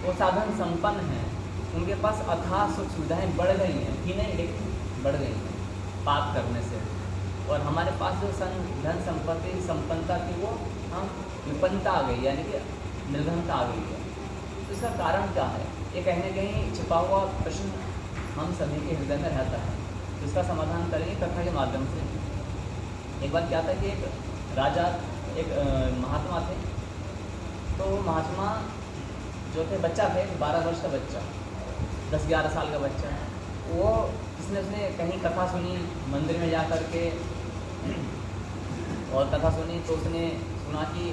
वो साधन संपन्न हैं, उनके पास अथाह सुख सुविधाएँ बढ़ गई हैं कि नहीं, लेकिन बढ़ गई हैं पाप करने से। और हमारे पास जो धन संपत्ति संपन्नता थी वो हम विपन्नता आ गई, यानी कि निर्धनता आ गई है। तो इसका कारण क्या है? ये कहीं न कहीं छिपा हुआ प्रश्न हम सभी के हृदय में रहता है, तो इसका समाधान करेंगे कथा के माध्यम से। एक बार क्या था कि एक राजा, एक महात्मा थे। तो महात्मा जो थे, बच्चा थे, 12 वर्ष का बच्चा, 10-11 साल का बच्चा है वो। उसने कहीं कथा सुनी मंदिर में जा कर के और कथा सुनी, तो उसने सुना कि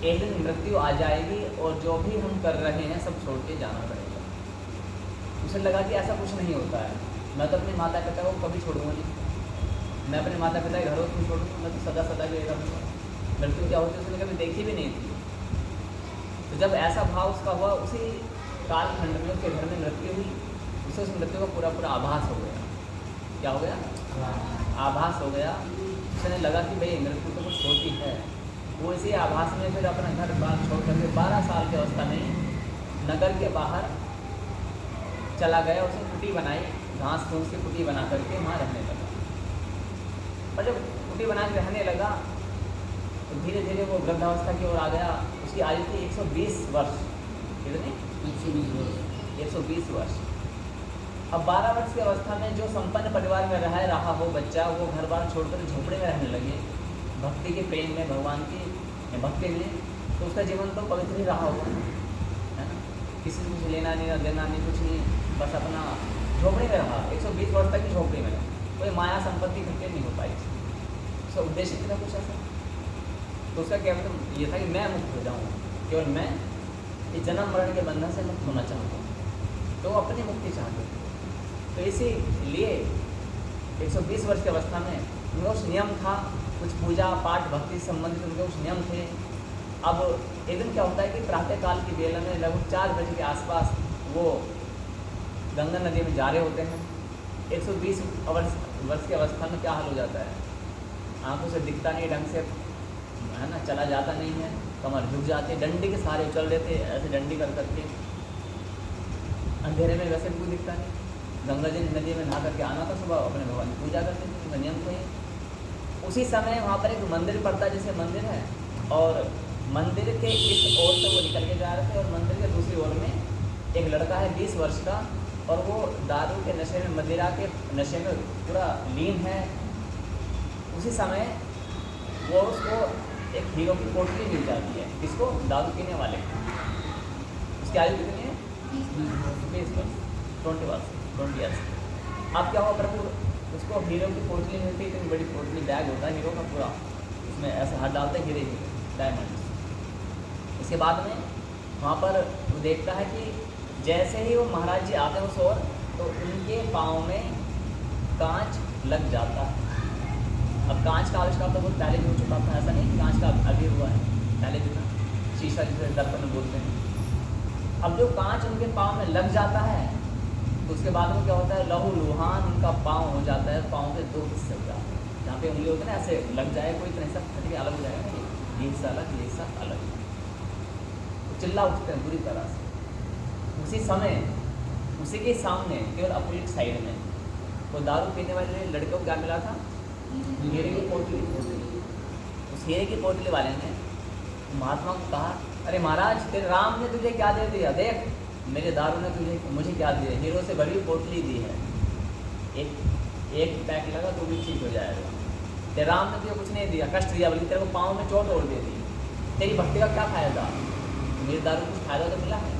एक दिन मृत्यु आ जाएगी और जो भी हम कर रहे हैं सब छोड़ के जाना पड़ेगा। उसे लगा कि ऐसा कुछ नहीं होता है, मैं तो अपने माता पिता को कभी छोड़ूंगा नहीं, मैं अपने माता पिता के घरों को छोड़ूंगा, मैं तो सदा सदा के रहूँगा। मृत्यु क्या होती है उसने कभी देखी भी नहीं थी। तो जब ऐसा भाव उसका हुआ, उसी कालखंड में उसके घर में मृत्यु हुई। उसे उस मृत्यु का पूरा आभास हो गया। क्या हो गया? आभास हो गया। उसे लगा कि भाई मृत्यु तो कुछ होती है। वो इसी आभास में फिर अपना घर बार छोड़ करके 12 साल की अवस्था में नगर के बाहर चला गया। उसने कुटी बनाई, घास फूस की कुटी बना करके वहाँ रहने लगा। और जब कुटी बना के रहने लगा तो धीरे धीरे वो वृद्धावस्था की ओर आ गया। उसकी आयु थी 120 वर्ष। कितनी? 120 वर्ष। अब 12 वर्ष की अवस्था में जो संपन्न परिवार में रहा हो बच्चा, वो घर बार छोड़कर झोपड़े में रहने लगे, भक्ति के प्रेम में, भगवान की भक्ति में। तो उसका जीवन तो पवित्र ही रहा होगा, है ना? किसी से कुछ लेना नहीं, देना नहीं, कुछ नहीं, बस अपना झोपड़ी में रहा। 120 वर्ष तक ही झोपड़ी में रहा, कोई माया संपत्ति इकट्ठे नहीं हो पाई। उसका उद्देश्य था कुछ ऐसा। तो उसका क्या मतलब ये था कि मैं मुक्त हो जाऊँ, केवल मैं इस जन्म मरण के बंधन से मुक्त होना चाहता हूँ। तो वो अपनी मुक्ति चाहते थे। तो इसीलिए 120 वर्ष की अवस्था में उनका कुछ नियम था, कुछ पूजा पाठ भक्ति से संबंधित उनके कुछ नियम थे। अब एक दिन क्या होता है कि प्रातःकाल की बेला में लगभग 4 बजे के आसपास वो गंगा नदी में जा रहे होते हैं। 120 वर्ष की अवस्था में क्या हाल हो जाता है? आंखों से दिखता नहीं ढंग से, है ना, चला जाता नहीं है, कमर झुक जाती है, डंडी के सहारे उछल रहे थे, ऐसे डंडी कर करके। अंधेरे में वैसे भी कोई दिखता नहीं। गंगा जी नदी में नहा करके आना था, सुबह अपने भगवान की पूजा करते थे, उनका नियम था। उसी समय वहाँ पर एक मंदिर पड़ता है, जैसे मंदिर है, और मंदिर के इस ओर से वो निकल के जा रहे थे और मंदिर के दूसरी ओर में एक लड़का है 20 वर्ष का, और वो दारू के नशे में, मदिरा के नशे में पूरा लीन है। उसी समय वो उसको एक हीरो की पोटली मिल जाती है। किसको? दारू पीने वाले। उसकी आयु कितनी है? 20 वर्ष, 20 ईयर्स। अब क्या हुआ प्रभु, उसको हीरो की पोटली मिलती है, इतनी बड़ी पोटली, बैग होता है हीरो का पूरा, उसमें ऐसे हाथ डालते हैं हीरे डायमंड। इसके बाद में वहाँ पर वो देखता है कि जैसे ही वो महाराज जी आते हैं उस ओर, तो उनके पाँव में कांच लग जाता है। अब कांच का आविष्कार तो बहुत पहले भी हो चुका था, ऐसा नहीं कि कांच का अभी हुआ है, पहले भी था, शीशा जिसे दर्पण बोलते हैं। अब जो कांच उनके पाँव में लग जाता है, तो उसके बाद में क्या होता है, लहू लुहान उनका पाँव हो जाता है। पाँव के 2 हिस्से हो जाते हैं, जहाँ पे उंगली होती है ना, ऐसे लग जाए कोई, तो ऐसा फट के अलग हो जाएगा, ये हिस्सा अलग, ये हिस्सा अलग। तो चिल्ला उठते हैं बुरी तरह से। उसी समय उसी के सामने केवल अपोजिट साइड में वो दारू पीने वाले लड़के को क्या मिला था? हीरे की पोटली। उस हीरे की पोटली वाले ने महात्मा को कहा, अरे महाराज, तेरे राम ने तुझे क्या दे दिया? देख, मेरे दारू ने मुझे क्या दिया? हीरो से भरी पोटली दी है, एक पैक लगा तो भी ठीक हो जाएगा। तेरे राम ने तुझे कुछ नहीं दिया, कष्ट दिया, बल्कि तेरे को पाँव में चोट और दे दी। तेरी भक्ति का क्या फायदा? मेरे दारू को फायदा तो मिला है।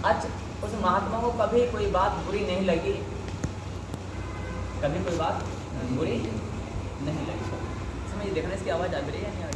अच्छा, उस महात्मा को कभी कोई बात बुरी नहीं लगी, कभी कोई बात बुरी नहीं लगी। समझिए, देखना इसकी आवाज़ आ रही है।